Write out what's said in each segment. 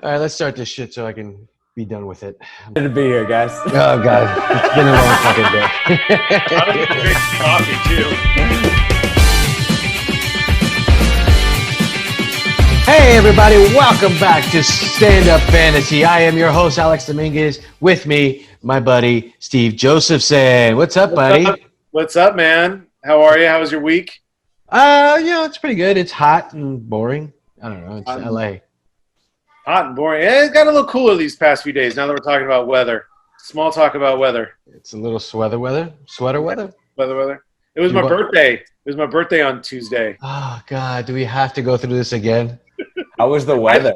All right, let's start this shit so I can be done with it. Good to be here, guys. Oh god, it's been a long fucking day. I was gonna drink some coffee too. Hey everybody, welcome back to Stand Up Fantasy. I am your host Alex Dominguez. With me, my buddy Steve Josephson. What's up, buddy? What's up, man? How are you? How was your week? It's pretty good. It's hot and boring. I don't know. It's LA. Hot and boring. It got a little cooler these past few days. Now that we're talking about weather, small talk about weather. It's a little sweater weather. Weather. It was my birthday. It was my birthday on Tuesday. Oh god, do we have to go through this again? How was the weather?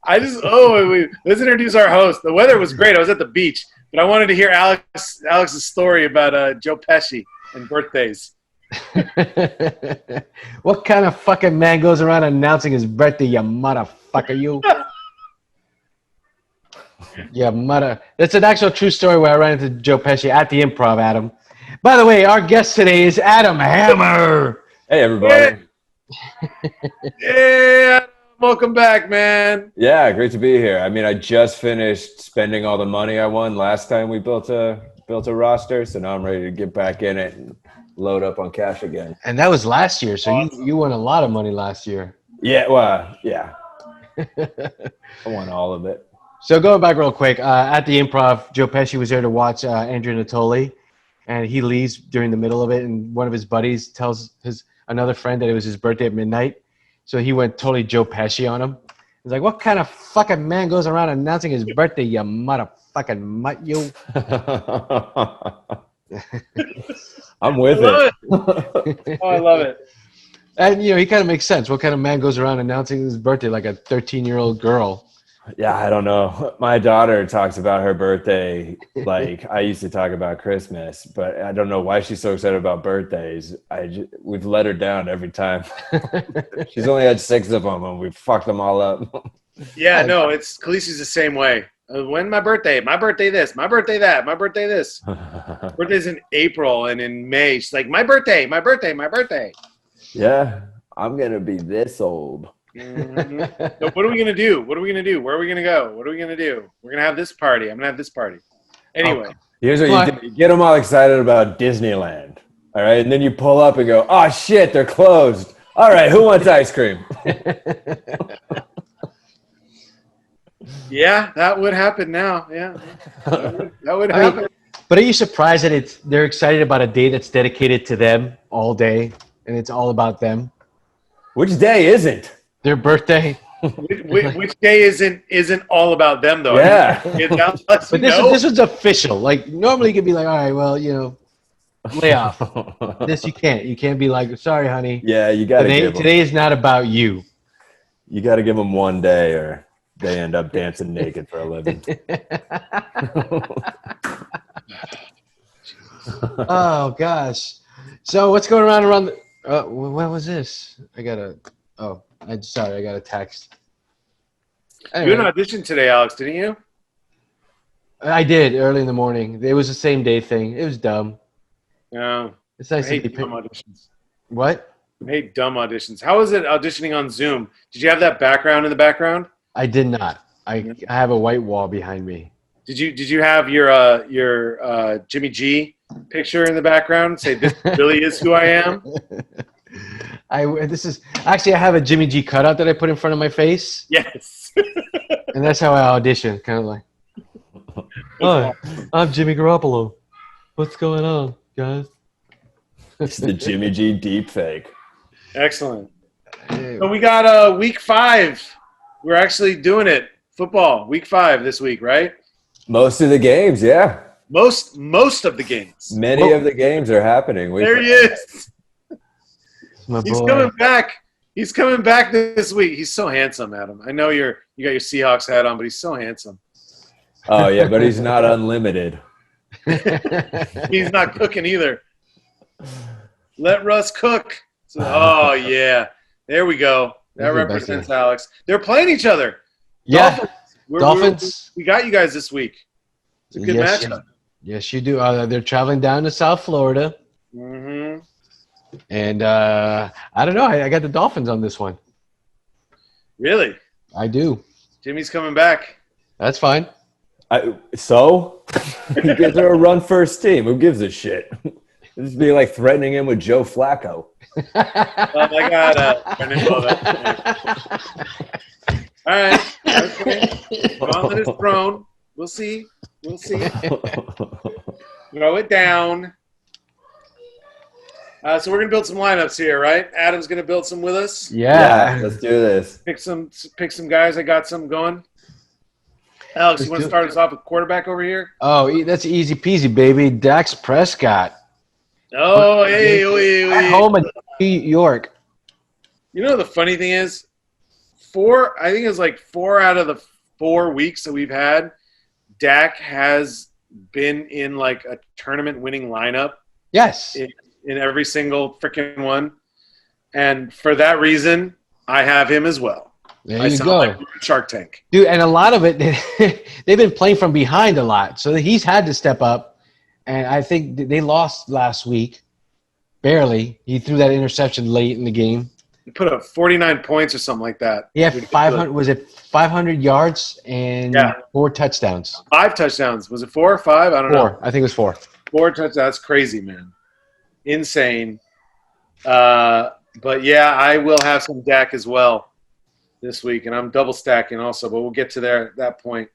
Let's introduce our host. The weather was great. I was at the beach, but I wanted to hear Alex's story about Joe Pesci and birthdays. What kind of fucking man goes around announcing his birthday, you motherfucker, you? Yeah, mother. That's an actual true story where I ran into Joe Pesci at the Improv, Adam. By the way, our guest today is Adam Hammer. Hey, everybody. Yeah, welcome back, man. Yeah, great to be here. I mean, I just finished spending all the money I won last time we built a roster, so now I'm ready to get back in it and load up on cash again. And that was last year, so Awesome. you won a lot of money last year. Yeah, well, yeah. I won all of it. So going back real quick, at the Improv, Joe Pesci was there to watch Andrew Natoli, and he leaves during the middle of it, and one of his buddies tells another friend that it was his birthday at midnight, so he went totally Joe Pesci on him. He's like, what kind of fucking man goes around announcing his birthday, you motherfucking mutt, you? I'm with I it. Oh, I love it. And, he kind of makes sense. What kind of man goes around announcing his birthday like a 13-year-old girl? Yeah, I don't know. My daughter talks about her birthday like I used to talk about Christmas, but I don't know why she's so excited about birthdays. We've let her down every time. She's only had 6 of them, and we've fucked them all up. Yeah, no, Khaleesi's the same way. When my birthday this, my birthday that, my birthday this. Birthday's in April, and in May, she's like, my birthday. Yeah, I'm going to be this old. Mm-hmm. So what are we gonna do? Where are we gonna go? What are we gonna do? We're gonna have this party. I'm gonna have this party. Anyway, Here's what you do. You get them all excited about Disneyland, all right? And then you pull up and go, oh, shit, they're closed. All right, who wants ice cream? yeah, that would happen now. Yeah, that would happen. But are you surprised that they're excited about a day that's dedicated to them all day, and it's all about them? Which day isn't? Their birthday. Which day isn't all about them though? Yeah. But this was official. Like normally you could be like, all right, well, lay off. This you can't. You can't be like, sorry, honey. Yeah, you got to Today is not about you. You got to give them one day, or they end up dancing naked for a living. Oh gosh. So what's going around the? What was this? I got a text. Anyway, You had an audition today, Alex, didn't you? I did early in the morning. It was the same day thing. It was dumb. No. It's I nice to hate be dumb auditions. What? I hate dumb auditions. How was it auditioning on Zoom? Did you have that background in the background? I did not. I have a white wall behind me. Did you have your Jimmy G picture in the background? Say this really is who I am. I have a Jimmy G cutout that I put in front of my face, Yes. and that's how I audition. Kind of like, hi, I'm Jimmy Garoppolo. What's going on, guys? It's the Jimmy G deep fake. Excellent. So we got week 5. We're actually doing it. Football, week 5 this week, right? Most of the games, yeah. Most of the games. Many of the games are happening. There he is. My He's boy. coming back. He's coming back this week. He's so handsome, Adam. I know you got your Seahawks hat on, but he's so handsome. Oh, yeah, but he's not unlimited. He's not cooking either. Let Russ cook. So, oh, yeah. There we go. That represents Alex. They're playing each other. Yeah, Dolphins. We got you guys this week. It's a good Yes, matchup. Yes, you do. They're traveling down to South Florida, Mm-hmm. and I don't know. I got the Dolphins on this one. Really? I do. Jimmy's coming back. That's fine. So he gives her a run first team. Who gives a shit? This would be like threatening him with Joe Flacco. I got all right. Okay. Gauntlet is thrown. We'll see. Throw it down. So we're gonna build some lineups here, right? Adam's gonna build some with us. Yeah. Let's do this. Pick some guys. I got some going. Alex, you want to start us off with quarterback over here? Oh, that's easy peasy, baby. Dax Prescott. Oh, hey. At home in New York. You know the funny thing is, I think it's like 4 out of the 4 weeks that we've had, Dak has been in like a tournament-winning lineup. Yes. In every single freaking one. And for that reason, I have him as well. There you go. Like Shark Tank. Dude, and a lot of it, they've been playing from behind a lot. So he's had to step up. And I think they lost last week. Barely. He threw that interception late in the game. He put up 49 points or something like that. Yeah, 500. Was it 500 yards and 4 touchdowns? 5 touchdowns. Was it 4 or 5? I don't know. 4. I think it was 4. 4 touchdowns. That's crazy, man. Insane. But yeah, I will have some Dak as well this week, and I'm double stacking also. But we'll get to that point.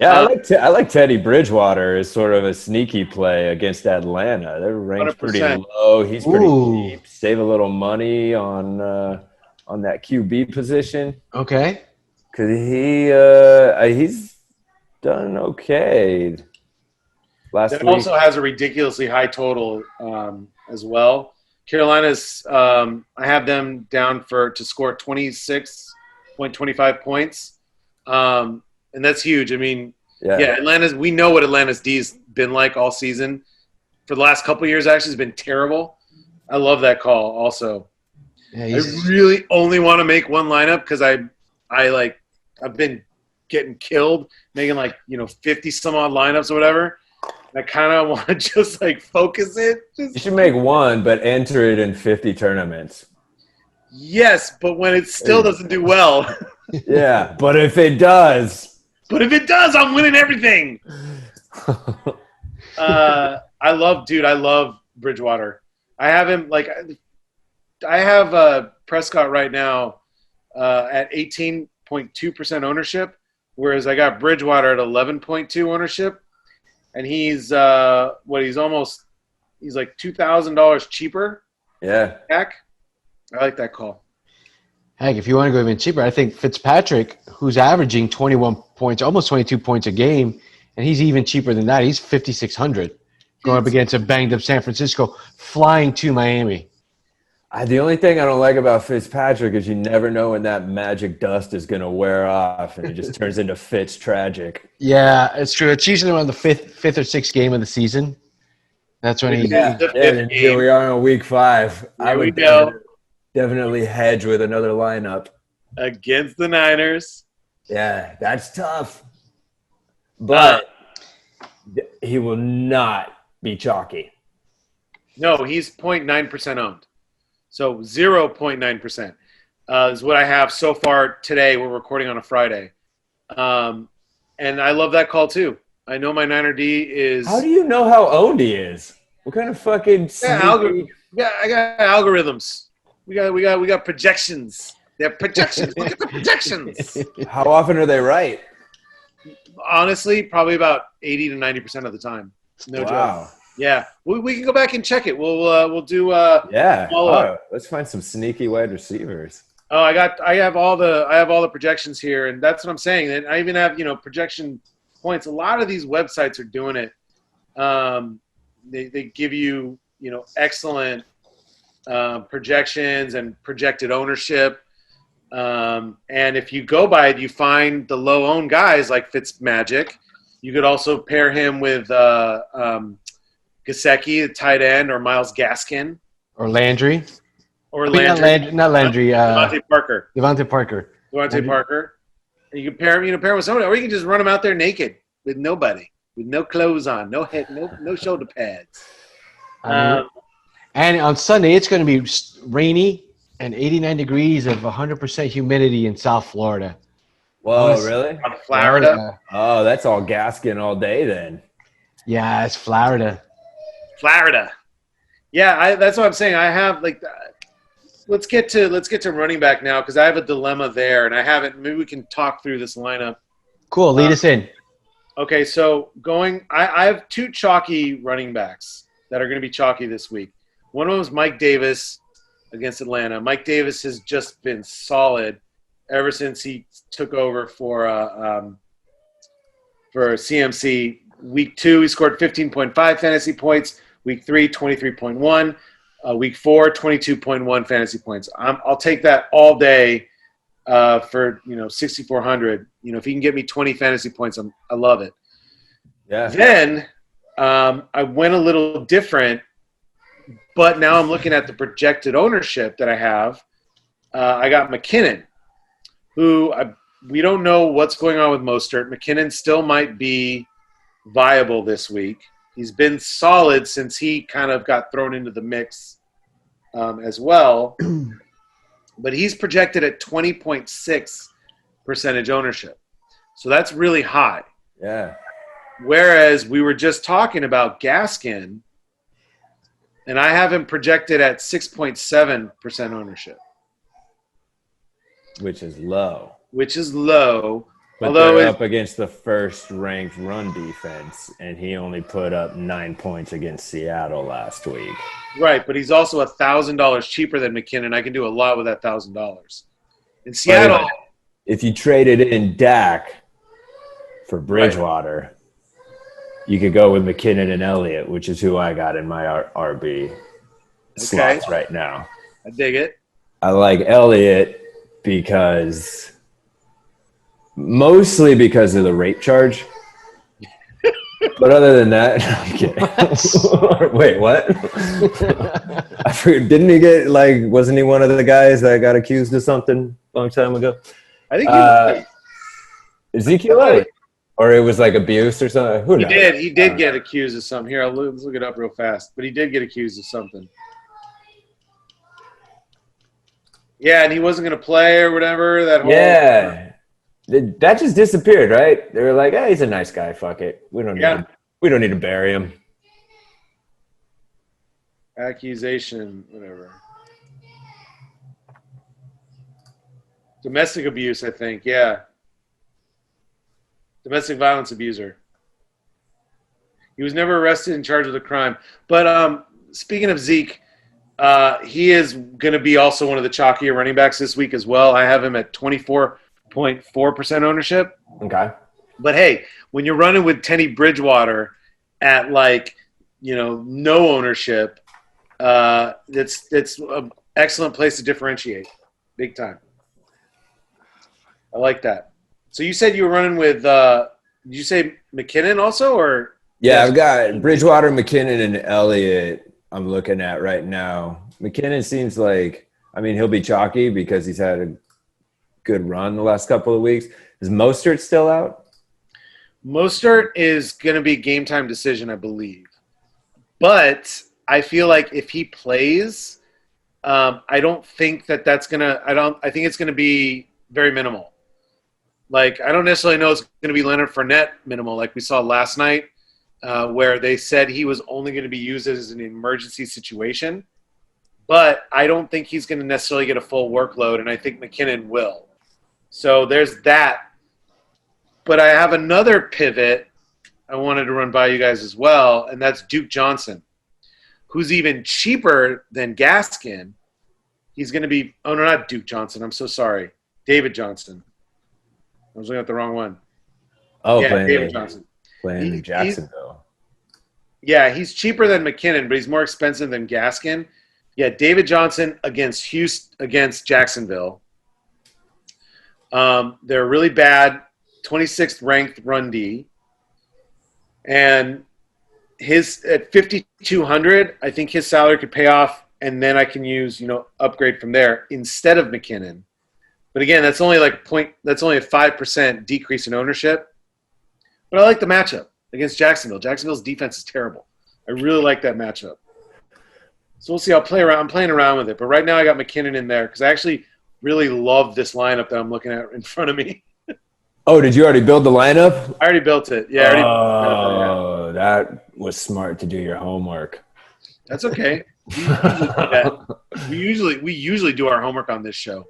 Yeah, I like Teddy Bridgewater as sort of a sneaky play against Atlanta. They're ranked 100%. Pretty low. He's pretty cheap. Save a little money on that QB position. Okay. Because he's done okay. Last week. Also has a ridiculously high total as well. Carolina's I have them down to score 26.25 points. And that's huge. I mean, Atlanta's. We know what Atlanta's D's been like all season. For the last couple of years, actually, has been terrible. I love that call. Also, I really only want to make one lineup because I've been getting killed making 50 some odd lineups or whatever. I kind of want to just focus it. You should make one, but enter it in 50 tournaments. Yes, but when it still doesn't do well. Yeah, but if it does. I'm winning everything. I love Bridgewater. I have him I have Prescott right now at 18.2% ownership, whereas I got Bridgewater at 11.2 ownership, and he's like $2,000 cheaper. Yeah. Heck, I like that call. Heck, if you want to go even cheaper, I think Fitzpatrick, who's averaging 21 points, almost 22 points a game, and he's even cheaper than that. He's 5,600 going up against a banged-up San Francisco, flying to Miami. The only thing I don't like about Fitzpatrick is you never know when that magic dust is going to wear off, and it just turns into Fitz tragic. Yeah, it's true. It's usually around the fifth or sixth game of the season. That's when here we are in week 5. There we go. Definitely hedge with another lineup against the Niners. Yeah, that's tough. But he will not be chalky. No, he's 0.9% owned. So 0.9% is what I have so far today. We're recording on a Friday. And I love that call too. I know my Niner D is. How do you know how owned he is? What kind of fucking I got algorithms. We got projections. They're projections. Look at the projections. How often are they right? Honestly, probably about 80 to 90% of the time. No joke. Yeah, we can go back and check it. We'll do. Let's find some sneaky wide receivers. Oh, I have all the projections here, and that's what I'm saying. And I even have projection points. A lot of these websites are doing it. They give you excellent projections and projected ownership. And if you go by it, you find the low-owned guys like Fitzmagic. You could also pair him with Gesicki, the tight end, or Myles Gaskin. Or Landry. Not Landry. Devontae Parker. Devontae Parker. And you can pair him with somebody, or you can just run him out there naked with nobody, with no clothes on, no head, no shoulder pads. And on Sunday, it's going to be rainy and 89 degrees of 100% humidity in South Florida. Whoa, really? On Florida. Oh, that's all Gaskin all day then. Yeah, it's Florida. Florida. Yeah, that's what I'm saying. I have like. Let's get to running back now because I have a dilemma there, and I haven't. Maybe we can talk through this lineup. Cool. Lead us in. Okay, so I have two chalky running backs that are going to be chalky this week. One of them is Mike Davis against Atlanta. Mike Davis has just been solid ever since he took over for CMC. Week 2, he scored 15.5 fantasy points. Week 3, 23.1. Week 4, 22.1 fantasy points. I'll take that all day for 6,400. If he can get me 20 fantasy points, I love it. Yeah. Then I went a little different, but now I'm looking at the projected ownership that I have. I got McKinnon, who we don't know what's going on with Mostert. McKinnon still might be viable this week. He's been solid since he kind of got thrown into the mix as well. But he's projected at 20.6% ownership. So that's really high. Yeah. Whereas we were just talking about Gaskin, and I have him projected at 6.7% ownership. Which is low. But Although they're up against the first-ranked run defense, and he only put up 9 points against Seattle last week. Right, but he's also $1,000 cheaper than McKinnon. I can do a lot with that $1,000. In Seattle, if you traded in Dak for Bridgewater, you could go with McKinnon and Elliott, which is who I got in my RB slots right now. I dig it. I like Elliott mostly because of the rate charge. But other than that, no, I'm kidding. Wait, what? I forget, didn't he wasn't he one of the guys that got accused of something a long time ago? I think Ezekiel Elliott. Or it was abuse or something. Who knows? He did get accused of something. Here, let's look it up real fast. But he did get accused of something. Yeah, and he wasn't going to play or whatever. That just disappeared, right? They were like, "Hey, he's a nice guy. Fuck it. We don't need to bury him." Accusation, whatever. Domestic abuse, I think. Yeah. Domestic violence abuser. He was never arrested and charged with a crime. But speaking of Zeke, he is going to be also one of the chalkier running backs this week as well. I have him at 24.4% ownership. Okay. But hey, when you're running with Teddy Bridgewater at no ownership, that's an excellent place to differentiate. Big time. I like that. So you said you were running with did you say McKinnon also or? Yeah, I've got Bridgewater, McKinnon, and Elliott I'm looking at right now. McKinnon seems he'll be chalky because he's had a good run the last couple of weeks. Is Mostert still out? Mostert is going to be a game time decision, I believe. But I feel like if he plays, I don't think that's going to – I think it's going to be very minimal. I don't necessarily know it's going to be Leonard Fournette minimal like we saw last night where they said he was only going to be used as an emergency situation. But I don't think he's going to necessarily get a full workload, and I think McKinnon will. So there's that. But I have another pivot I wanted to run by you guys as well, and that's Duke Johnson, who's even cheaper than Gaskin. He's going to be – oh, no, not Duke Johnson. I'm so sorry. David Johnson. I was looking at the wrong one. Oh, yeah, David Johnson. Playing in Jacksonville. He's cheaper than McKinnon, but he's more expensive than Gaskin. Yeah, David Johnson against Jacksonville. They're really bad, 26th ranked run D. And his at 5,200, I think his salary could pay off, and then I can use, upgrade from there instead of McKinnon. But again, that's only that's only a 5% decrease in ownership. But I like the matchup against Jacksonville. Jacksonville's defense is terrible. I really like that matchup. So we'll see. I'm playing around with it. But right now I got McKinnon in there because I actually really love this lineup that I'm looking at in front of me. Oh, did you already build the lineup? I already built it. Yeah. Oh, that was smart to do your homework. That's okay. We usually do our homework on this show.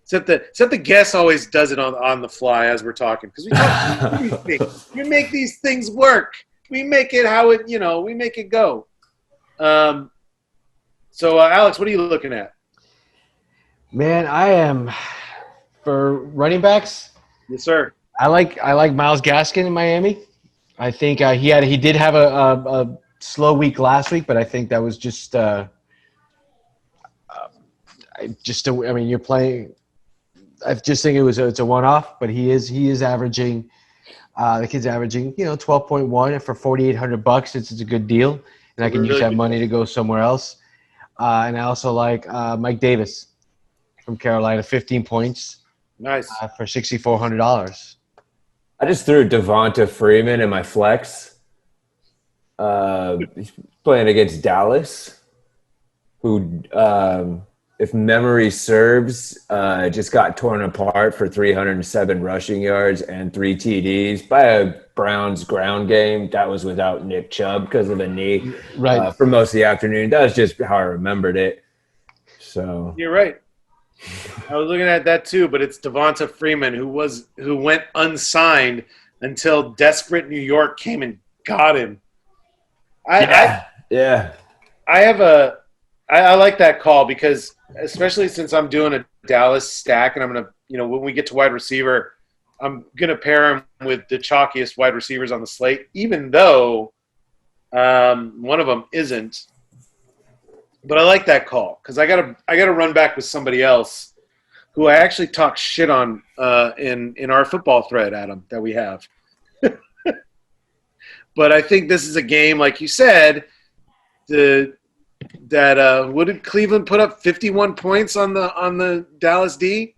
Except the guest always does it on the fly as we're talking because we make these things work. We make it how it we make it go. So Alex, what are you looking at? Man, I am for running backs. Yes, sir. I like Myles Gaskin in Miami. I think he did have a slow week last week, but I think that was just I mean, you're playing. I just think it's a one-off, but he is averaging. The kid's averaging 12.1 for $4,800. It's a good deal, and I can use that money to go somewhere else. And I also like Mike Davis from Carolina, 15 points. Nice. For $6,400. I just threw Devonta Freeman in my flex. He's playing against Dallas, who, if memory serves, just got torn apart for 307 rushing yards and 3 TDs by a Browns ground game. That was without Nick Chubb because of a knee for most of the afternoon. That was just how I remembered it. So you're right. I was looking at that too, but it's Devonta Freeman who went unsigned until desperate New York came and got him. I like that call because especially since I'm doing a Dallas stack and I'm gonna when we get to wide receiver, I'm gonna pair him with the chalkiest wide receivers on the slate, even though one of them isn't. But I like that call because I gotta run back with somebody else who I actually talk shit on in our football thread, Adam, that we have. But I think this is a game, like you said, what did Cleveland put up 51 points on the Dallas D?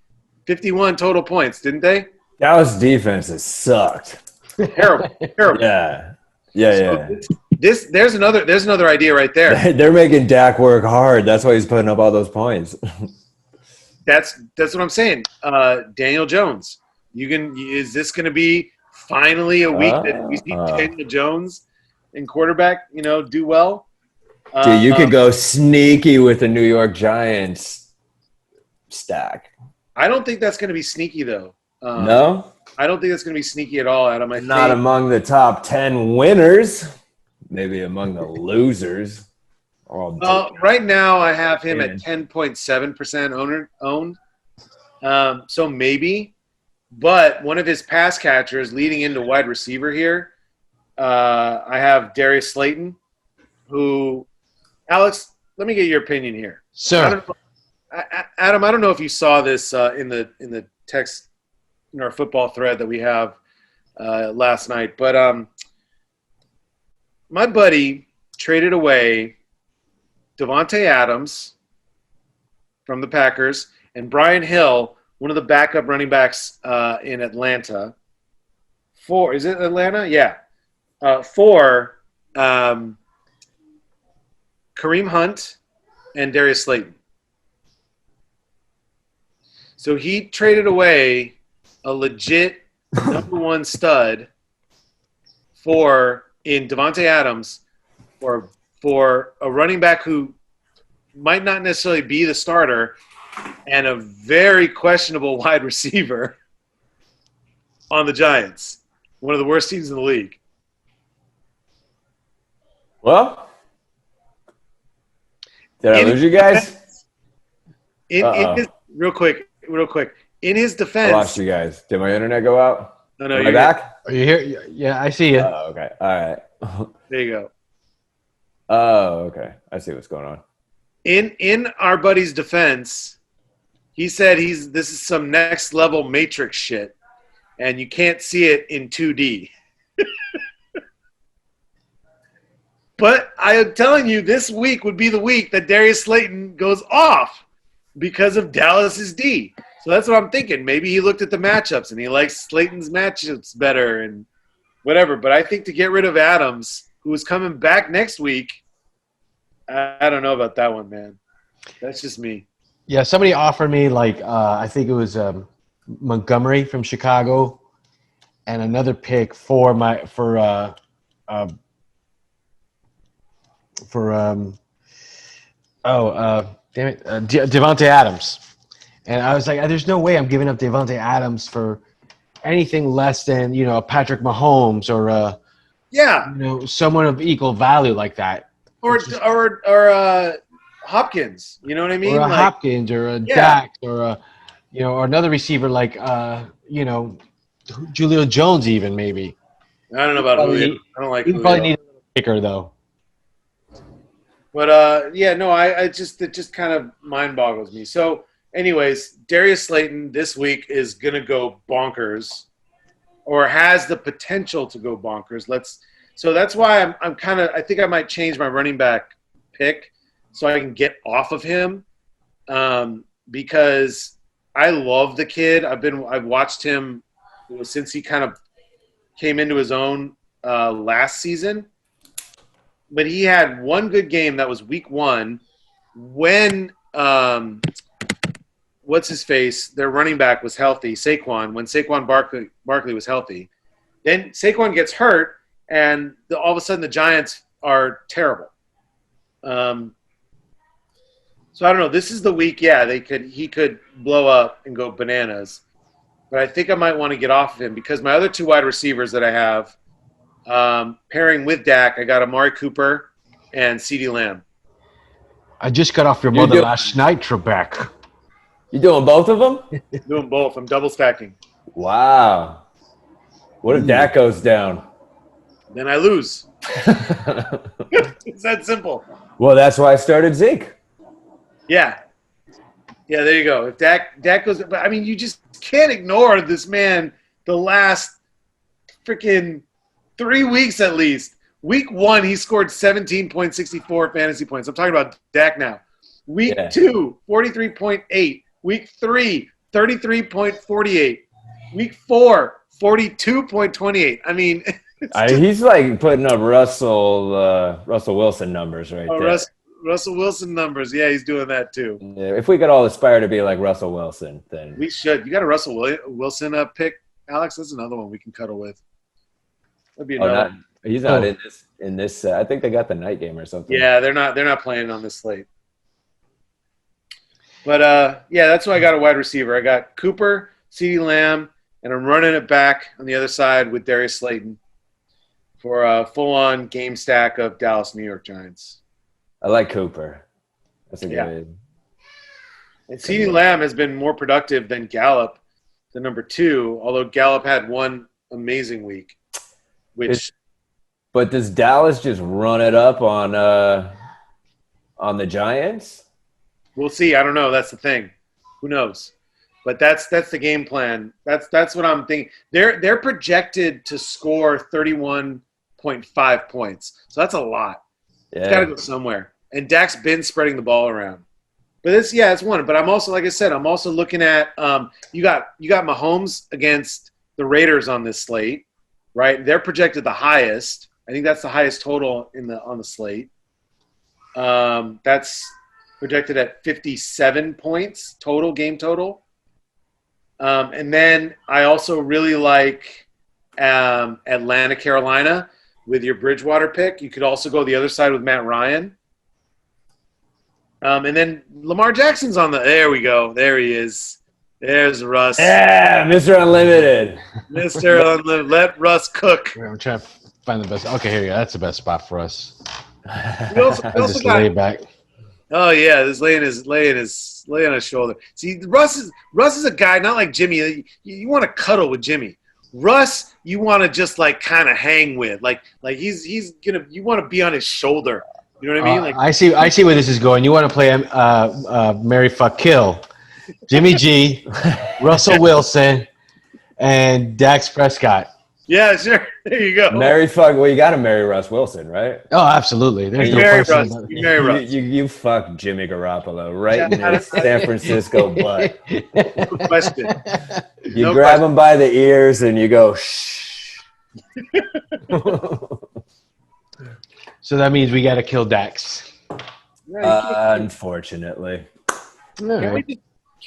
51 total points, didn't they? Dallas defense has sucked. Terrible. Yeah. There's another idea right there. They're making Dak work hard. That's why he's putting up all those points. That's what I'm saying. Daniel Jones. Is this going to be finally a week that we see Daniel Jones and quarterback, do well? Dude, you could go sneaky with the New York Giants stack. I don't think that's going to be sneaky though. No? I don't think that's going to be sneaky at all, Adam. Not among the top 10 winners. Maybe among the losers. Right now, I have him at 10.7% owned. So maybe. But one of his pass catchers leading into wide receiver here, I have Darius Slayton, who – Alex, let me get your opinion here. Sure. Adam, I don't know if you saw this in the text – in our football thread that we have last night. But my buddy traded away Devontae Adams from the Packers and Brian Hill, one of the backup running backs in Atlanta. Is it Atlanta? Yeah. For Kareem Hunt and Darius Slayton. So he traded away a legit number one stud in Devontae Adams for a running back who might not necessarily be the starter and a very questionable wide receiver on the Giants, one of the worst teams in the league. Well, did I lose you guys? Real quick. In his defense, I lost you guys. Did my internet go out? No, Am I back? Are you here? Yeah, I see you. Oh, okay. All right. There you go. Oh, okay. I see what's going on. In our buddy's defense, he said this is some next level Matrix shit, and you can't see it in 2D. But I am telling you, this week would be the week that Darius Slayton goes off because of Dallas's D. So that's what I'm thinking. Maybe he looked at the matchups and he likes Slayton's matchups better and whatever. But I think to get rid of Adams, who is coming back next week, I don't know about that one, man. That's just me. Yeah, somebody offered me I think it was Montgomery from Chicago and another pick for Devontae Adams. And I was like, there's no way I'm giving up Devontae Adams for anything less than, a Patrick Mahomes or someone of equal value like that. Or Hopkins, you know what I mean? Or Hopkins or a Dak or or another receiver like Julio Jones even maybe. I don't know about Julio. I don't like Julio. You probably need a kicker though. But it just kind of mind boggles me. So anyways, Darius Slayton this week is gonna go bonkers, or has the potential to go bonkers. So that's why I think I might change my running back pick so I can get off of him, because I love the kid. I've watched him since he kind of came into his own last season. But he had one good game that was week 1 when what's his face? Their running back was healthy, Saquon. When Saquon Barkley was healthy, then Saquon gets hurt, and all of a sudden the Giants are terrible. So I don't know. This is the week. Yeah, he could blow up and go bananas, but I think I might want to get off of him because my other 2 wide receivers that I have, pairing with Dak, I got Amari Cooper and CeeDee Lamb. I just got off your mother last night, Trebek. You doing both of them? Doing both. I'm double stacking. Wow. What if Dak goes down? Then I lose. It's that simple. Well, that's why I started Zeke. Yeah. Yeah, there you go. If Dak goes – but, I mean, you just can't ignore this man the last freaking 3 weeks at least. Week 1, he scored 17.64 fantasy points. I'm talking about Dak now. Week 2, 43.8. Week 3, 33.48. Week 4, 42.28. I mean – he's like putting up Russell Wilson numbers there. Russell Wilson numbers. Yeah, he's doing that too. Yeah, if we could all aspire to be like Russell Wilson, then we should. You got a Russell Wilson pick, Alex? That's another one we can cuddle with. That'd be another. He's not in this. I think they got the night game or something. Yeah, they're not playing on this slate. But that's why I got a wide receiver. I got Cooper, CeeDee Lamb, and I'm running it back on the other side with Darius Slayton for a full-on game stack of Dallas New York Giants. I like Cooper. That's a good. And CeeDee Lamb has been more productive than Gallup, the number 2, although Gallup had one amazing week. But does Dallas just run it up on the Giants? We'll see. I don't know. That's the thing. Who knows? But that's the game plan. That's what I'm thinking. They're projected to score 31.5 points. So that's a lot. Yeah. It's got to go somewhere. And Dak's been spreading the ball around. But it's one. But I'm also, like I said, I'm also looking at you got Mahomes against the Raiders on this slate, right? They're projected the highest. I think that's the highest total on the slate. That's projected at 57 points total, game total. And then I also really like Atlanta, Carolina with your Bridgewater pick. You could also go the other side with Matt Ryan. And then Lamar Jackson's on there we go. There he is. There's Russ. Yeah, Mr. Unlimited. Mr. Unlimited. Let Russ cook. I'm trying to find the best. Okay, here you go. That's the best spot for us. We also just lay back. Oh yeah, this laying on his shoulder. See, Russ is a guy not like Jimmy. You want to cuddle with Jimmy. Russ, you want to just like kind of hang with. Like he's gonna. You want to be on his shoulder. You know what I mean? Like I see where this is going. You want to play Marry Fuck Kill, Jimmy G, Russell Wilson, and Dak Prescott. Yeah, sure. There you go. Marry fuck. Well, you got to marry Russ Wilson, right? Oh, absolutely. There's no marry Russ. You marry Russ. You fuck Jimmy Garoppolo right in his San Francisco butt. No question. You grab him by the ears and you go, shh. So that means we got to kill Dax. Unfortunately. Can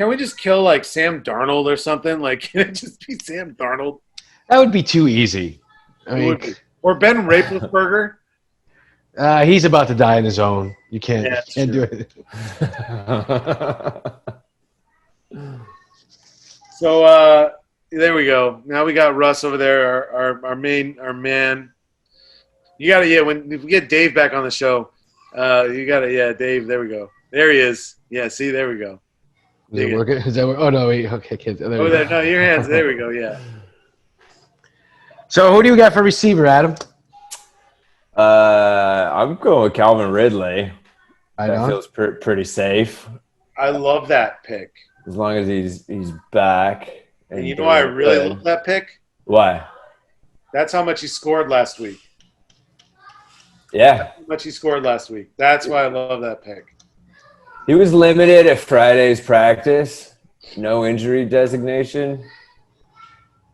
we just kill like Sam Darnold or something? Like, can it just be Sam Darnold? That would be too easy. I It would mean, be. Or Ben Roethlisberger. he's about to die in his own. You can't, Yeah, you that's can't do true. it. So there we go. Now we got Russ over there, our man. You gotta when if we get Dave back on the show, you gotta Dave. There we go. There he is. Yeah, see, there we go. Is it working? Is that? Oh no, wait. Okay, kids. There Over we there, go. no, your hands. There we go. Yeah. So who do you got for receiver, Adam? I'm going with Calvin Ridley. I That know. feels pretty safe I love that pick. as long as he's back. And you know why I really love that pick? Why? That's how much he scored last week. Yeah, How much he scored last week. That's why I love that pick. he was limited at Friday's practice. No injury designation.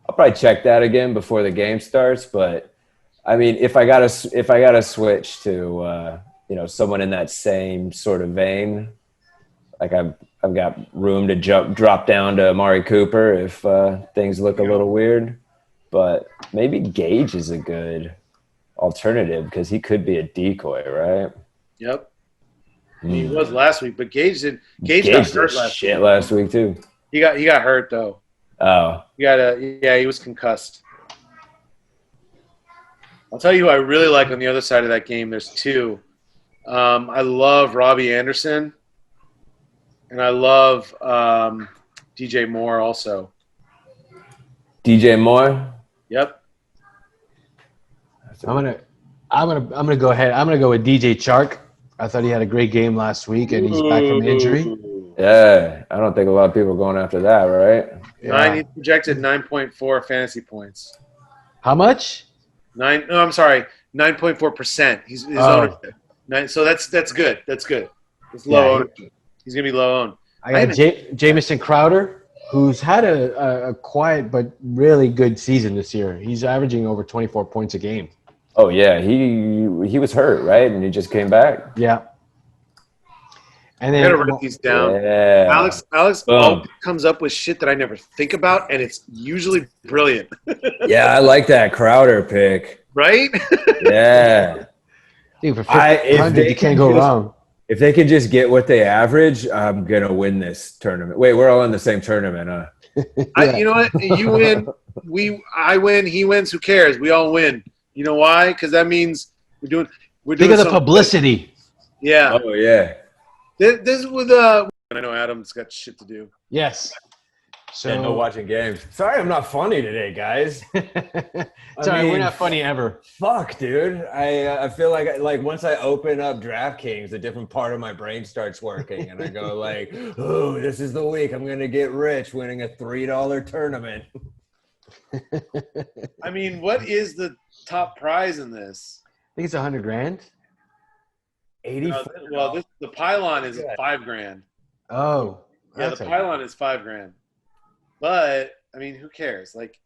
I'll probably check that again before the game starts. But I mean, if I gotta switch to someone in that same sort of vein, like I've got room to drop down to Amari Cooper if things look a little weird. But maybe Gage is a good alternative because he could be a decoy, right? Yep. He was last week, but Gage got hurt last week too. He got hurt though. Oh, He was concussed. I'll tell you who I really like on the other side of that game. There's two. I love Robbie Anderson, and I love DJ Moore also. DJ Moore. Yep. I'm gonna go ahead. I'm gonna go with DJ Chark. I thought he had a great game last week, and he's back from injury. Yeah, I don't think a lot of people are going after that, right? Yeah. He's projected 9.4 fantasy points. How much? 9.4%. His ownership. So that's good. That's good. It's low ownership. He's gonna be low owned. I got Jamison Crowder, who's had a quiet but really good season this year. He's averaging over 24 points a game. Oh yeah, he was hurt, right? And he just came back. Yeah. And I then gotta write these down. Yeah. Alex comes up with shit that I never think about, and it's usually brilliant. Yeah, I like that Crowder pick. Right? Yeah. dude, for 500, you can't go wrong. If they can just get what they average, I'm gonna win this tournament. Wait, we're all in the same tournament, huh? You know what? You win. I win. He wins. Who cares? We all win. You know why? Because that means we're doing. Think of the publicity. Yeah. Oh yeah. This is with I know Adam's got shit to do. Yes. So Yeah, no watching games. Sorry, I'm not funny today, guys. Sorry, we're not funny ever. Fuck, dude. I feel like once I open up DraftKings, a different part of my brain starts working, and I go like, "Oh, this is the week I'm gonna get rich, winning a $3 tournament." I mean, what is the top prize in this? I think it's $100,000. 80. The pylon is $5,000. Oh, Yeah, the pylon is $5,000. But I mean, who cares? Like,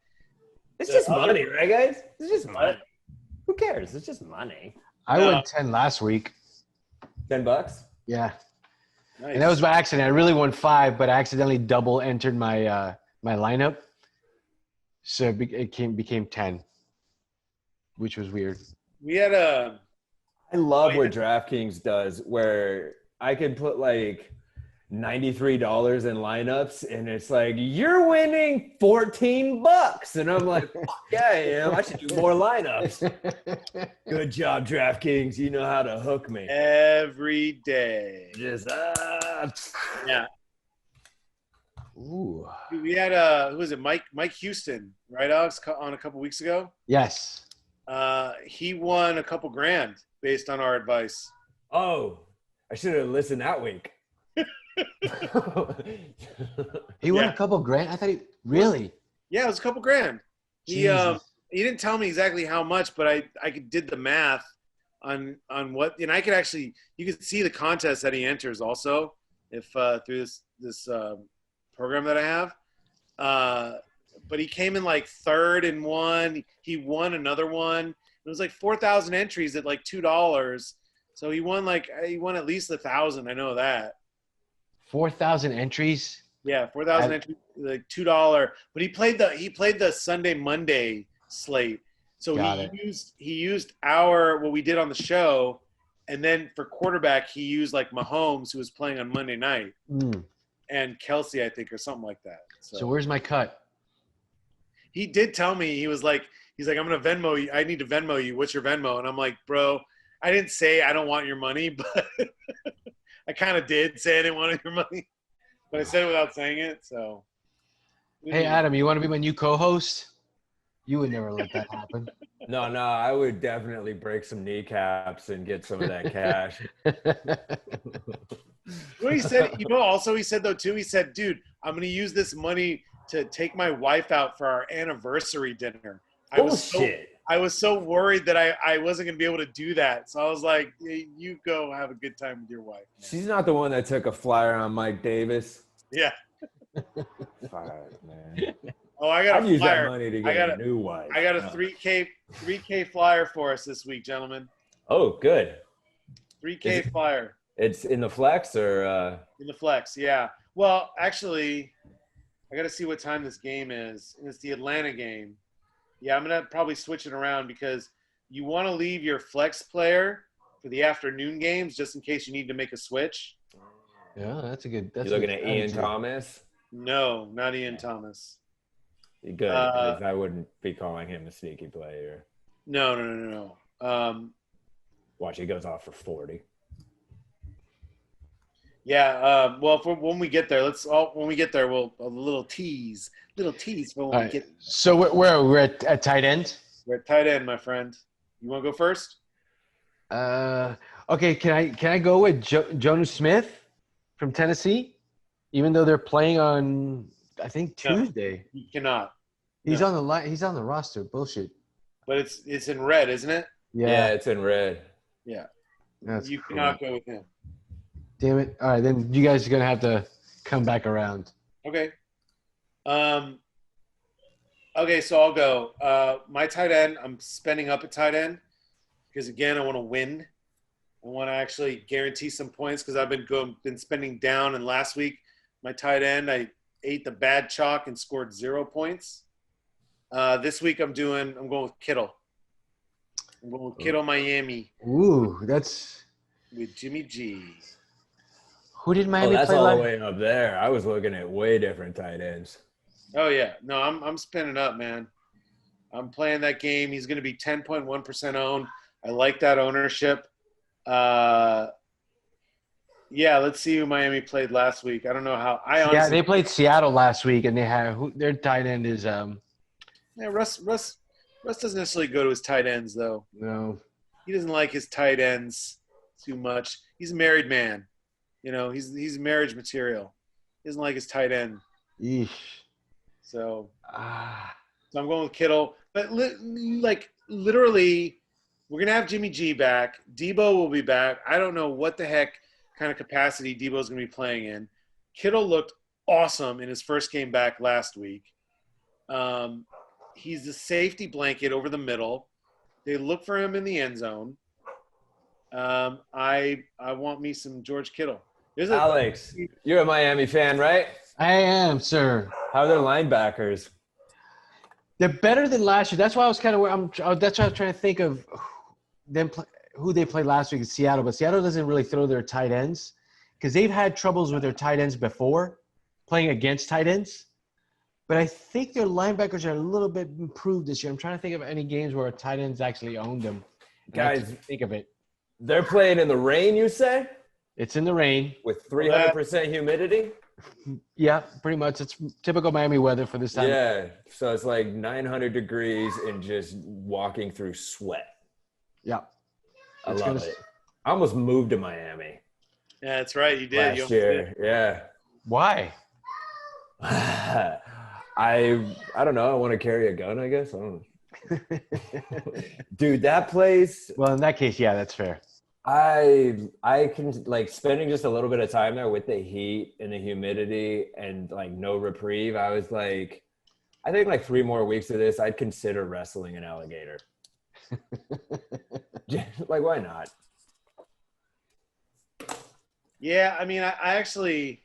It's just money, right, guys? It's just money. Who cares? It's just money. I won 10 last week. $10? Yeah. nice. And that was by accident. I really won 5, but I accidentally double entered my my lineup. So it became 10, which was weird. We had a. I love what DraftKings does, where I can put like $93 in lineups, and it's like, you're winning $14, and I'm like, fuck yeah, I am. I should do more lineups. Good job, DraftKings. You know how to hook me Every day. Just Yeah. Ooh. We had who was it? Mike Houston, right, Alex, on a couple weeks ago. Yes. He won a couple grand based on our advice. Oh, I should have listened that week. He won a couple grand. I thought he really. Yeah, it was a couple grand. He didn't tell me exactly how much, but I did the math on what, and I could actually, you could see the contest that he enters also if through this program that I have. But he came in like third in one. He won another one. It was like 4,000 entries at like $2. So he won at least 1,000. I know that. 4,000 entries. Yeah, 4,000 entries, like $2. But he played the Sunday Monday slate. So he used our what we did on the show, and then for quarterback he used like Mahomes, who was playing on Monday night, and Kelsey, I think, or something like that. So where's my cut? He did tell me, he's like, I'm gonna Venmo you. I need to Venmo you. What's your Venmo? And I'm like, bro, I didn't say I don't want your money, but I kind of did say I didn't want your money, but I said it without saying it. So, hey Adam, you want to be my new co-host? You would never let that happen. No, I would definitely break some kneecaps and get some of that cash. What he said, also he said though too. He said, "Dude, I'm gonna use this money to take my wife out for our anniversary dinner." I was so worried that I wasn't gonna be able to do that. So I was like, hey, "You go have a good time with your wife." Man. She's not the one that took a flyer on Mike Davis. Yeah. Fuck, man. Oh, I got I'd a use flyer. that money to get a new wife. I got a 3K flyer for us this week, gentlemen. Oh, good. 3K flyer. It's in the flex or in the flex, yeah. Well, actually, I got to see what time this game is. And it's the Atlanta game. Yeah, I'm gonna probably switch it around because you want to leave your flex player for the afternoon games just in case you need to make a switch. Yeah, that's a good. You're looking at Ian Thomas? No, not Ian Thomas. Good, because I wouldn't be calling him a sneaky player. No. Watch, he goes off for 40. Yeah. Well, when we get there, we'll a little tease for when we get. So we're at tight end. We're at tight end, my friend. You want to go first? Okay. Can I go with Jonnu Smith from Tennessee, even though they're playing on I think Tuesday? No, you cannot. He's on the line. He's on the roster. Bullshit. But it's in red, isn't it? Yeah, it's in red. Yeah. That's you cannot go with him. Damn it. All right, then you guys are going to have to come back around. Okay. Okay, so I'll go. My tight end, I'm spending up at tight end because, again, I want to win. I want to actually guarantee some points because I've been spending down. And last week, my tight end, I ate the bad chalk and scored 0 points. This week, I'm going with Kittle. I'm going with Kittle, Miami. Ooh, that's with Jimmy G. Who did Miami play? That's all the way up there. I was looking at way different tight ends. Oh yeah, no, I'm spinning up, man. I'm playing that game. He's going to be 10.1% owned. I like that ownership. Yeah, let's see who Miami played last week. I don't know how. Yeah, they played Seattle last week, and they have their tight end is Yeah, Russ doesn't necessarily go to his tight ends though. No, he doesn't like his tight ends too much. He's a married man. He's marriage material. He doesn't like his tight end. Eesh. So I'm going with Kittle. But literally, we're going to have Jimmy G back. Debo will be back. I don't know what the heck kind of capacity Debo's going to be playing in. Kittle looked awesome in his first game back last week. He's the safety blanket over the middle. They look for him in the end zone. I want me some George Kittle. Alex, you're a Miami fan, right? I am, sir. How are their linebackers? They're better than last year. That's why I was kind of. That's why I was trying to think of who they played last week in Seattle. But Seattle doesn't really throw their tight ends because they've had troubles with their tight ends before, playing against tight ends. But I think their linebackers are a little bit improved this year. I'm trying to think of any games where a tight ends actually owned them. Guys, think of it. They're playing in the rain, you say? It's in the rain. With 300% humidity? Yeah, pretty much. It's typical Miami weather for this time. Yeah, so it's like 900 degrees and just walking through sweat. Yeah. I love it. I almost moved to Miami. Yeah, that's right. You did. Last year, yeah. Why? I don't know. I want to carry a gun, I guess. I don't know. Dude, that place. Well, in that case, yeah, that's fair. I can like spending just a little bit of time there with the heat and the humidity and like no reprieve. I was like, I think like 3 more weeks of this, I'd consider wrestling an alligator. Like, why not? Yeah, I mean, I actually,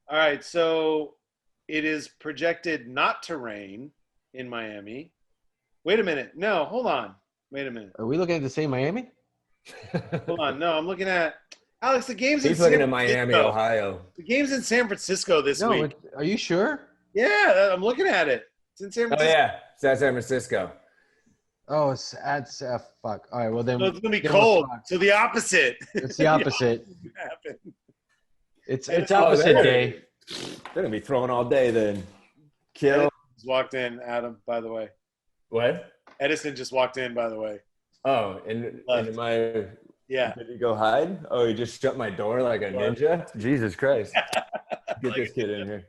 All right, so it is projected not to rain in Miami. Wait a minute. No, hold on. Wait a minute. Are we looking at the same Miami? Hold on. No, I'm looking at Alex. The game's in He's San looking at Francisco. Miami, Ohio. The game's in San Francisco this No, week. are you sure? Yeah, I'm looking at it. It's in San Oh Francisco. yeah, it's at San Francisco. Oh, it's fuck. All right, well then. So it's gonna be then we're cold. fucked. So the opposite. It's the opposite. Happen. It's Oh, opposite they're- day. They're gonna be throwing all day then. Kill. Just walked in, Adam. By the way, What? Edison just walked in. By the way, Oh, and my. yeah. Did he go hide? Oh, he just shut my door like a ninja? Jesus Christ. Get this kid in here.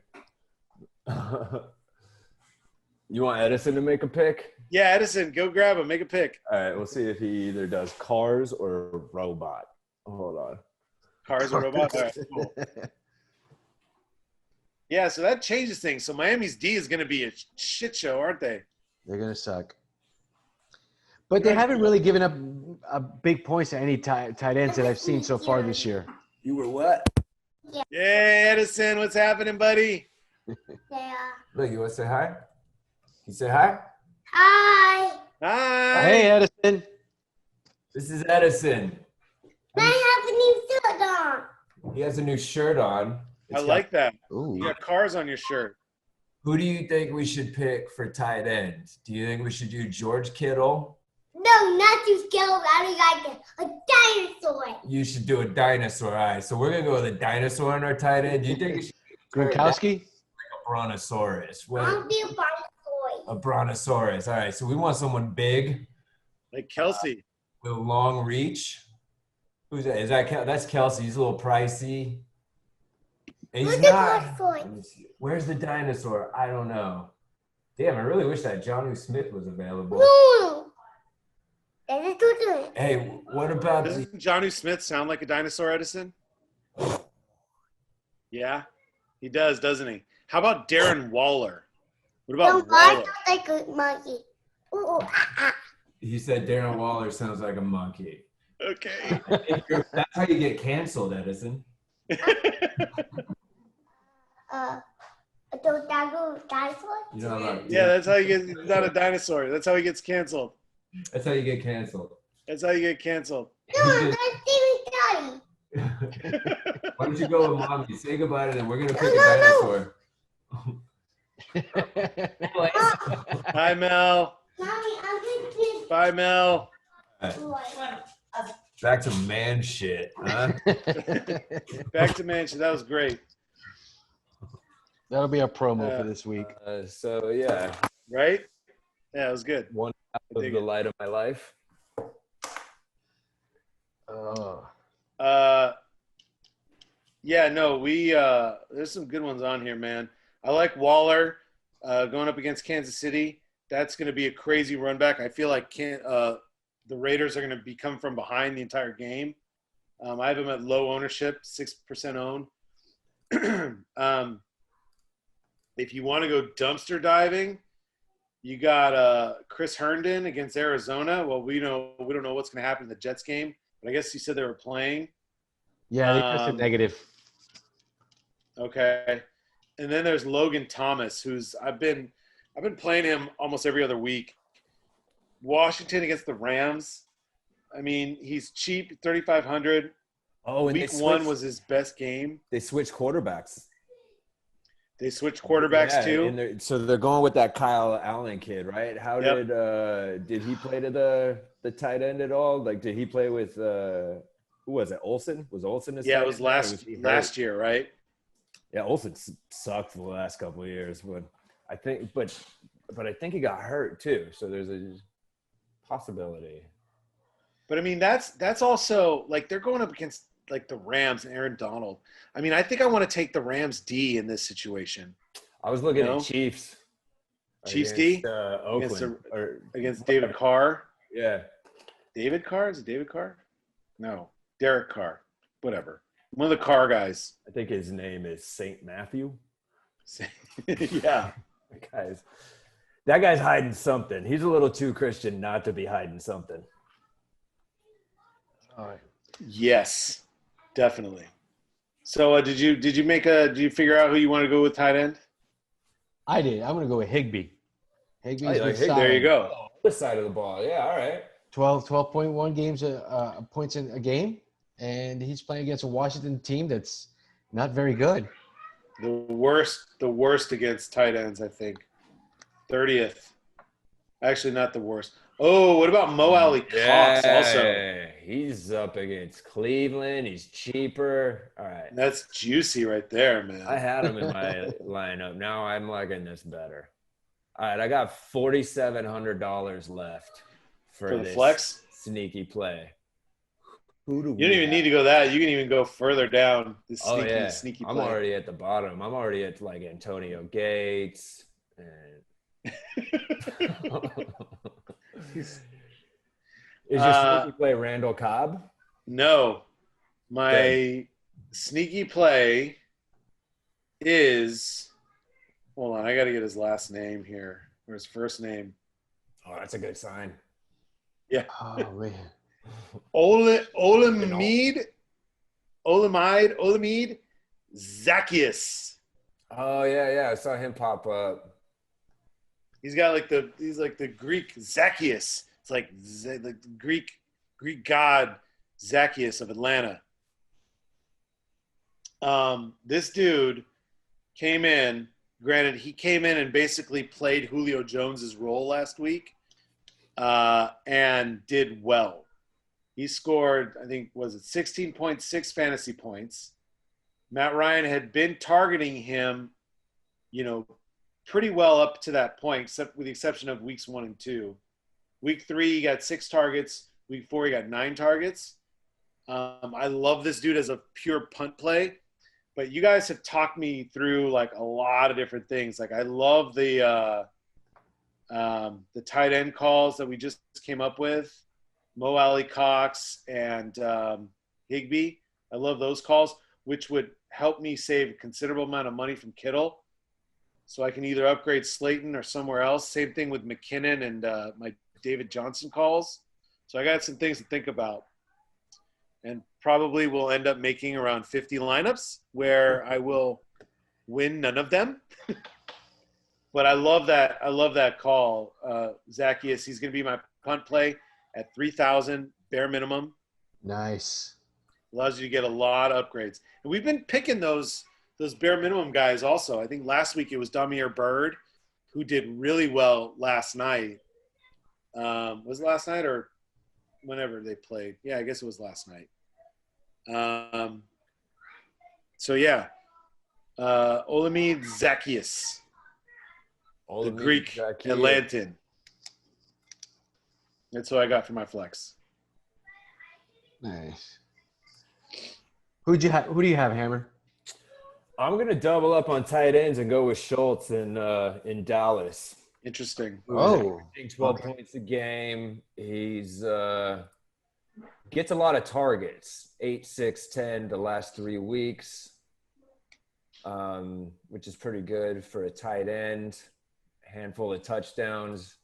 You want Edison to make a pick? Yeah, Edison, go grab him. Make a pick. All right, we'll see if he either does cars or robot. Hold on. Cars or robots. All right, cool. Yeah, so that changes things. So Miami's D is going to be a shit show, aren't they? They're gonna suck. But they haven't really given up big points to any tight ends that I've seen so far this year. You were what? Yay, Edison, what's happening, buddy? Yeah. Look, you want to say hi? You say hi? Hi. Hi. Hey, Edison. This is Edison. I have a new shirt on. He has a new shirt on. I like that. Ooh. You got cars on your shirt. Who do you think we should pick for tight end? Do you think we should do George Kittle? No, not too scared. I like a dinosaur. You should do a dinosaur. All right, so we're going to go with a dinosaur on our tight end. Do you think we should Gronkowski? a brontosaurus? I'll What? be a dinosaur. A brontosaurus. All right, so we want someone big Like Kelsey. with a long reach. Who's that? Is that that's Kelsey? He's a little pricey. And he's Where's the not. dinosaur? Let me see. Where's the dinosaur? I don't know. Damn, I really wish that Jonnu Smith was available. No. That is too good. Hey, what about the Doesn't Jonnu Smith sound like a dinosaur, Edison? Yeah, he does, doesn't he? How about Darren Waller? What No, about I Waller? don't like a monkey. Ooh, He said Darren Waller sounds like a monkey. Okay. That's how you get canceled, Edison. those dinosaurs? You know about Yeah, that's how you get. He's not a dinosaur. That's how he gets canceled. That's how you get canceled. That's how you get canceled. No, that's Steven Daddy. Why don't you go with mommy? Say goodbye to them. We're gonna pick a No. dinosaur. Bye, Mel. Mommy, I'm just Bye, Mel. Back to man shit, huh? Back to Mansion. That was great. That'll be our promo for this week. So yeah, Right? Yeah, it was good. one half of dig the it. light of my life. Oh. Yeah, no, there's some good ones on here, man. I like Waller going up against Kansas City. That's going to be a crazy run back. I feel like the Raiders are going to be coming from behind the entire game. I have them at low ownership, 6% owned. If you want to go dumpster diving, you got Chris Herndon against Arizona. Well, we don't know what's going to happen in the Jets game, but I guess you said they were playing. Yeah, they tested negative. Okay. And then there's Logan Thomas, who's I've been playing him almost every other week. Washington against the Rams. I mean, he's cheap, 3,500. Oh, and Week one was his best game. they switched quarterbacks. They switched quarterbacks too. And so they're going with that Kyle Allen kid, right? How Yep. did he play to the tight end at all? Like, did he play with who was it? Olsen? Was Olsen his Yeah, tight it was end? Or was he last hurt? year, right? Yeah, Olsen sucked for the last couple of years, but I think I think he got hurt too. So there's a possibility. But I mean, that's also like they're going up against like the Rams and Aaron Donald. I mean, I think I want to take the Rams D in this situation I was looking No. at Chiefs. Chiefs against, D? Oakland. against David Carr. Yeah. David Carr? Is it David Carr? No. Derek Carr. Whatever. One of the Carr guys. I think his name is Saint Matthew. Yeah. That guy's hiding something. He's a little too Christian not to be hiding something. All right. Yes. Definitely. So did you figure out who you want to go with tight end? I did. I'm going to go with Higbee. Higbee's like been Higbee. solid. There you go. Oh, this side of the ball. Yeah, all right. 12.1 games points in a game, and he's playing against a Washington team that's not very good. The worst against tight ends, I think. 30th. Actually, not the worst. Oh, what about Mo Alley Cox also? He's up against Cleveland. He's cheaper. All right. That's juicy right there, man. I had him in my lineup. Now I'm liking this better. All right, I got $4,700 left for the this flex sneaky play. Who do You don't even need to go that. You can even go further down. This sneaky play. I'm already at the bottom. I'm already at like Antonio Gates. And... Is your sneaky play Randall Cobb? No. My sneaky play is – hold on. I got to get his last name here or his first name. Oh, that's a good sign. Yeah. Oh, man. Olamide Zacchaeus. Oh, yeah. I saw him pop up. He's like the Greek Zacchaeus. It's like the Greek god Zacchaeus of Atlanta. This dude came in. Granted, he came in and basically played Julio Jones's role last week, and did well. He scored, I think, 16.6 fantasy points. Matt Ryan had been targeting him, pretty well up to that point, except with the exception of weeks 1 and 2. Week 3, he got 6 targets. Week 4, he got 9 targets. I love this dude as a pure punt play, but you guys have talked me through like a lot of different things. Like I love the tight end calls that we just came up with, Mo Alley Cox and Higbee. I love those calls, which would help me save a considerable amount of money from Kittle. So I can either upgrade Slayton or somewhere else. Same thing with McKinnon and my David Johnson calls. So I got some things to think about. And probably will end up making around 50 lineups where I will win none of them. But I love that call. Zacchaeus, he's going to be my punt play at 3,000 bare minimum. Nice. Allows you to get a lot of upgrades. And we've been picking those bare minimum guys also. I think last week it was Damiere Byrd, who did really well last night. Was it last night or whenever they played? Yeah, I guess it was last night. Olamide Zacchaeus, the Greek Atlantean. That's what I got for my flex. Nice. Who do you have, Hammer? I'm gonna double up on tight ends and go with Schultz in Dallas. Interesting. Oh, 12 points a game. He's gets a lot of targets. 8, 6, 10 the last 3 weeks, which is pretty good for a tight end. Handful of touchdowns.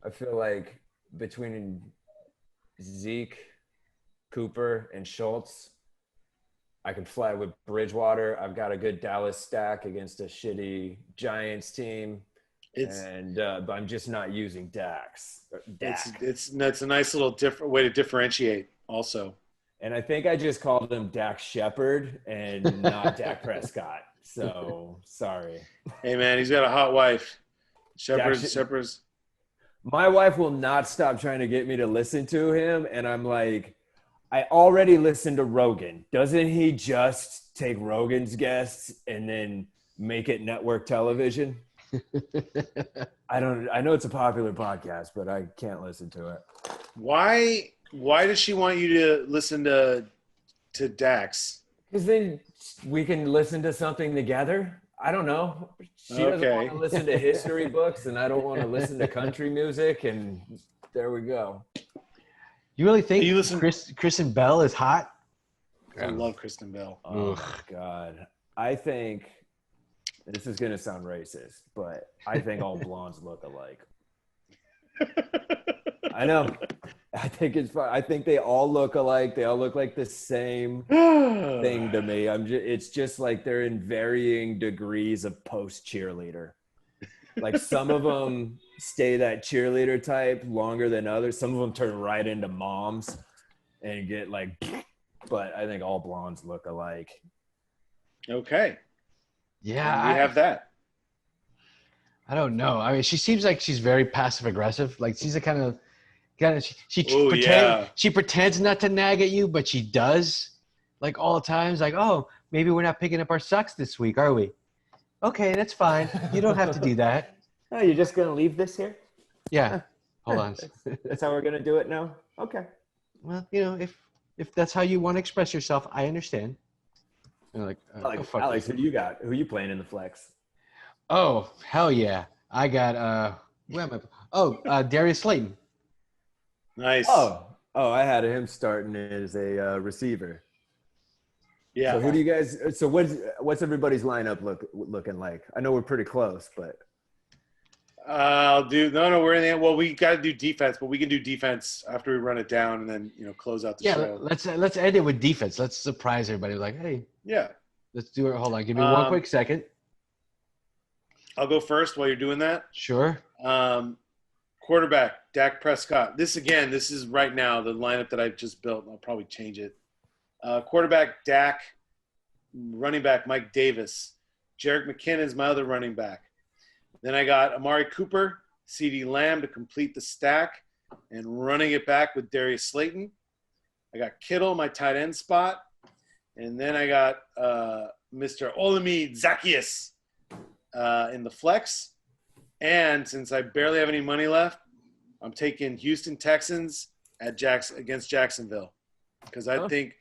I feel like between Zeke, Cooper, and Schultz, I can fly with Bridgewater. I've got a good Dallas stack against a shitty Giants team. But I'm just not using Dax. It's a nice little different way to differentiate also. And I think I just called him Dax Shepard and not Dak Prescott. So sorry. Hey man, he's got a hot wife. Shepard's. My wife will not stop trying to get me to listen to him, and I'm like, I already listened to Rogan. Doesn't he just take Rogan's guests and then make it network television? I know it's a popular podcast, but I can't listen to it. Why does she want you to listen to Dax? Because then we can listen to something together. I don't know. She doesn't want to listen to history books, and I don't want to listen to country music, and there we go. You really think Kristen Bell is hot? I love Kristen Bell. Oh, my God. I think – this is going to sound racist, but I think all blondes look alike. I know. I think it's fun. I think they all look alike. They all look like the same thing to me. It's just like they're in varying degrees of post cheerleader. Like some of them stay that cheerleader type longer than others. Some of them turn right into moms and get like, but I think all blondes look alike. Okay. Yeah, we have that. I don't know. I mean, she seems like she's very passive aggressive. Like she's the kind of she pretends not to nag at you, but she does. Like all the times, like, oh, maybe we're not picking up our socks this week, are we? Okay, that's fine. You don't have to do that. Oh, you're just gonna leave this here? Yeah. Hold on. That's how we're gonna do it now. Okay. Well, if that's how you want to express yourself, I understand. You're like, Alex, who do you got? Who are you playing in the flex? Oh, hell yeah. I got where am I? Oh, Darius Slayton. Nice. Oh, I had him starting as a receiver. Yeah. So who do you guys? So what's everybody's lineup looking like? I know we're pretty close, but I'll do. No, we're in the end. Well, we got to do defense, but we can do defense after we run it down and then close out the show. Let's end it with defense. Let's surprise everybody. Like, hey, yeah, let's do it. Hold on, give me one quick second. I'll go first while you're doing that. Sure. Quarterback Dak Prescott. This is right now the lineup that I've just built. I'll probably change it. Quarterback Dak, running back Mike Davis, Jerick McKinnon is my other running back. Then I got Amari Cooper, CeeDee Lamb to complete the stack, and running it back with Darius Slayton. I got Kittle, my tight end spot, and then I got Mr. Olamide Zaccheaus in the flex. And since I barely have any money left, I'm taking Houston Texans against Jacksonville because I think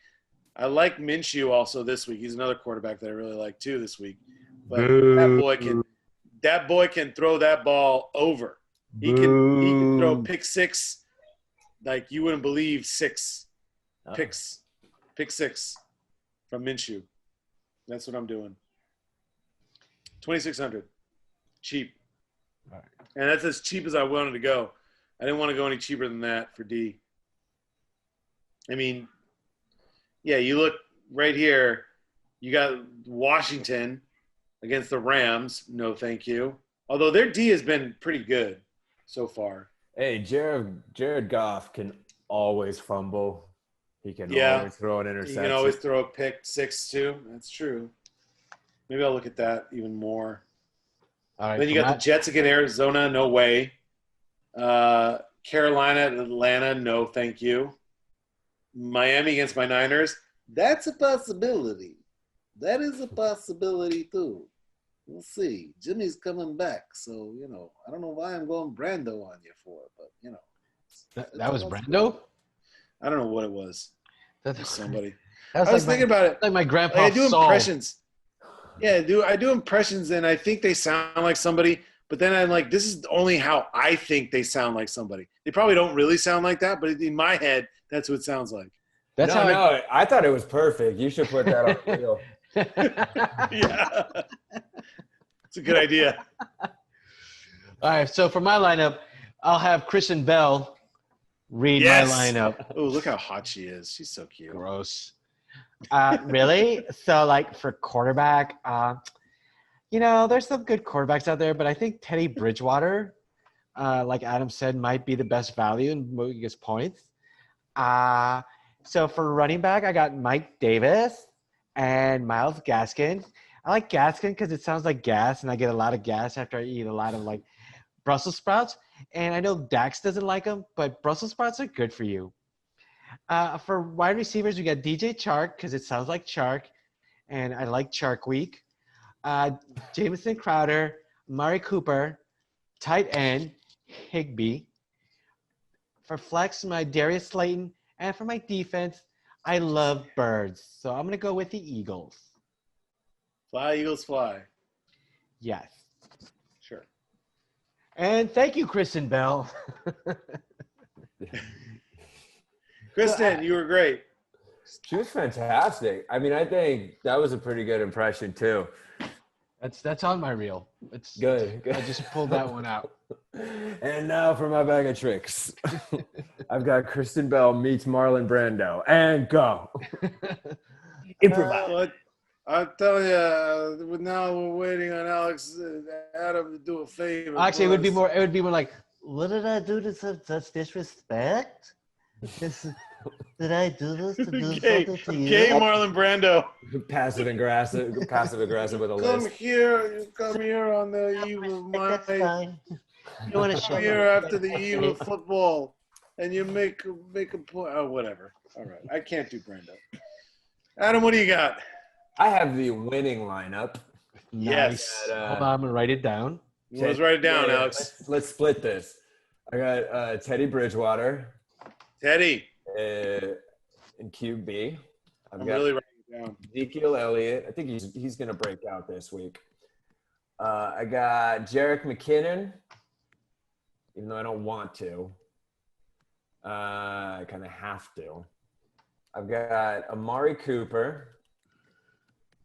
I like Minshew also this week. He's another quarterback that I really like too this week. But that boy can throw that ball over. He can throw pick six like you wouldn't believe. Pick six from Minshew. That's what I'm doing. 2,600, cheap. All right. And that's as cheap as I wanted to go. I didn't want to go any cheaper than that for D. I mean, yeah, you look right here. You got Washington against the Rams. No, thank you. Although their D has been pretty good so far. Hey, Jared Goff can always fumble. He can always throw an interception. He can always throw a pick six too. That's true. Maybe I'll look at that even more. All right, then you got the Jets against Arizona. No way. Carolina and Atlanta. No, thank you. Miami against my Niners. That's a possibility. That is a possibility too. We'll see. Jimmy's coming back, so I don't know why I'm going Brando on you for, but that was Brando. I don't know what it was. That's somebody. I was thinking about it. Like my grandpa. I do impressions. Yeah, I do impressions, and I think they sound like somebody. But then I'm like, this is only how I think they sound like somebody. They probably don't really sound like that, but in my head, that's what it sounds like. That's I thought it was perfect. You should put that on reel. Yeah. It's a good idea. All right, so for my lineup, I'll have Kristen Bell read my lineup. Oh, look how hot she is. She's so cute. Gross. Really? So, like, for quarterback, there's some good quarterbacks out there, but I think Teddy Bridgewater, like Adam said, might be the best value and biggest points. So for running back, I got Mike Davis and Myles Gaskin. I like Gaskin because it sounds like gas, and I get a lot of gas after I eat a lot of, like, Brussels sprouts. And I know Dax doesn't like them, but Brussels sprouts are good for you. For wide receivers, we got DJ Chark because it sounds like Chark, and I like Chark Week. Jamison Crowder, Amari Cooper, tight end, Higbee. For flex, my Darius Slayton. And for my defense, I love birds. So I'm going to go with the Eagles. Fly, Eagles, fly. Yes. Sure. And thank you, Kristen Bell. Kristen, you were great. She was fantastic. I mean, I think that was a pretty good impression too. That's on my reel. It's Good. I just pulled that one out. And now for my bag of tricks. I've got Kristen Bell meets Marlon Brando. And go. Improvise. But I'm telling you, now we're waiting on Adam to do a favor. Actually, it would be more like, what did I do to such disrespect? Did I do this to do something to you? Gay Marlon Brando. Passive aggressive with a Come list. here. You come here on the eve of my. That's fine. You want to show Come here after the eve of football, and you make a point. Oh, whatever. All right, I can't do Brando. Adam, what do you got? I have the winning lineup. Yes. Got, Hold on, I'm gonna write it down. Let's write it down, Yeah, Alex. Let's split this. I got Teddy Bridgewater Teddy. in QB. I'm really writing it down. Ezekiel Elliott. I think he's going to break out this week. I got Jerick McKinnon, even though I don't want to. I kind of have to. I've got Amari Cooper.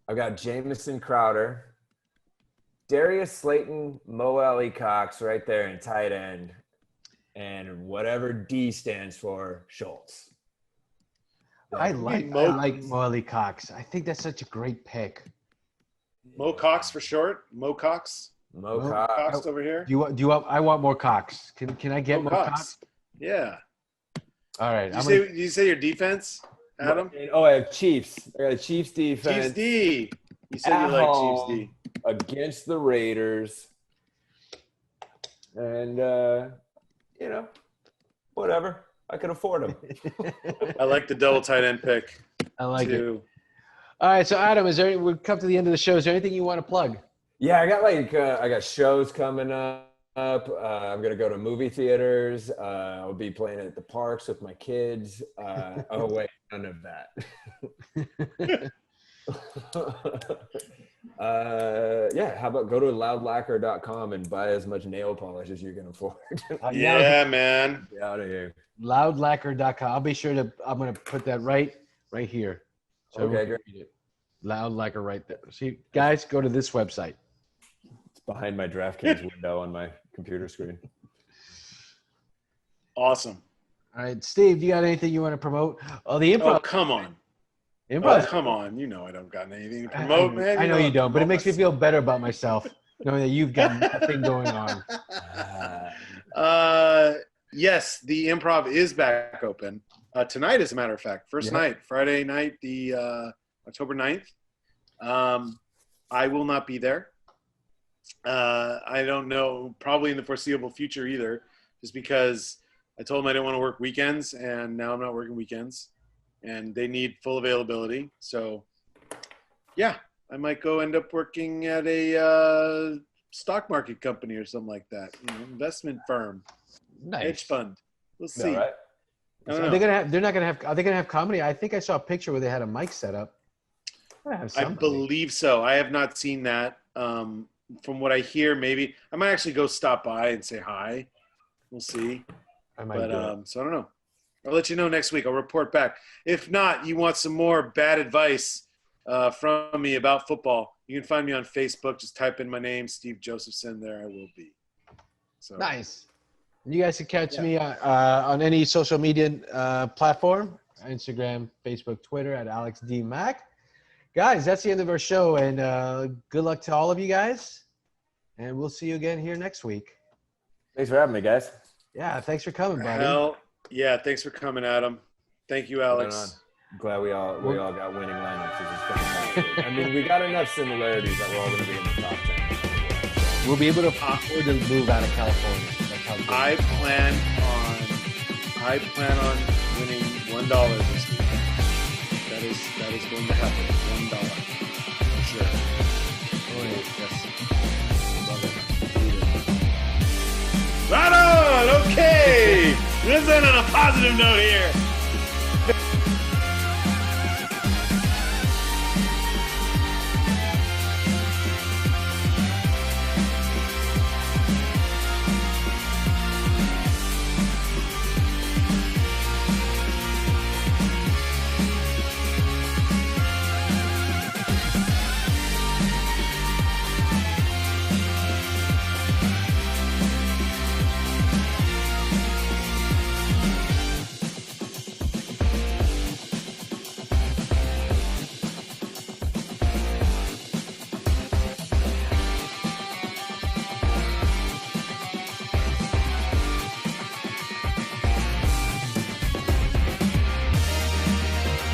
I've got Jamison Crowder. Darius Slayton, Mo Alley Cox right there in tight end. And whatever D stands for, Schultz. I like Mo Cox. I think that's such a great pick. Mo Cox for short. Mo Cox. Mo Mo- Cox. Cox over here. Do you want? I want more Cox. Can I get Mo more Cox. Cox? Yeah. All right. Did you say your defense, Adam? Oh, I have Chiefs. I got a Chiefs defense. Chiefs D. You said At you like home. Chiefs D. Against the Raiders. And, whatever. I can afford them. I like the double tight end pick. I like it. too. All right. So Adam, we've come to the end of the show. Is there anything you want to plug? Yeah, I got shows coming up. I'm going to go to movie theaters. I'll be playing at the parks with my kids. Oh, wait, none of that. How about go to loudlacquer.com and buy as much nail polish as you can afford. Yeah, man. Get out of here. Loudlacquer.com. I'll be sure I'm going to put that right here. So Okay, everyone can read it. Loud Lacquer right there. See, guys, go to this website. It's behind my DraftKings window on my computer screen. Awesome. All right, Steve, you got anything you want to promote? Oh, the improv. Oh, come on. Improv. Oh, come on. You know I don't got anything to promote, man. I know you don't, but it makes me feel better about myself knowing that you've got nothing going on. Yes, the improv is back open. Tonight, as a matter of fact. First night, Friday night, the October 9th. I will not be there. I don't know, probably in the foreseeable future either, just because I told them I didn't want to work weekends, and now I'm not working weekends, and they need full availability. So, yeah, I might go end up working at a stock market company or something like that, investment firm, hedge fund. We'll see. No, right? So are they gonna have comedy? I think I saw a picture where they had a mic set up. I believe so. I have not seen that. From what I hear, maybe I might actually go stop by and say hi. We'll see. I might So I don't know. I'll let you know next week. I'll report back. If not, you want some more bad advice from me about football, you can find me on Facebook. Just type in my name, Steve Josephson. There I will be. So nice. You guys can catch me on any social media platform, Instagram, Facebook, Twitter at AlexDMac. Guys, that's the end of our show, and good luck to all of you guys, and we'll see you again here next week. Thanks for having me, guys. Yeah, thanks for coming, buddy. Hell, yeah, thanks for coming, Adam. Thank you, Alex. I'm glad we all got winning lineups. This is fantastic. I mean, we got enough similarities that we're all going to be in the top 10. We'll be able to afford to move out of California. That's how good I plan on winning $1 this week. That is going to happen. $1 for sure. Oh yes, love it. Right on. Okay, let's end on a positive note here.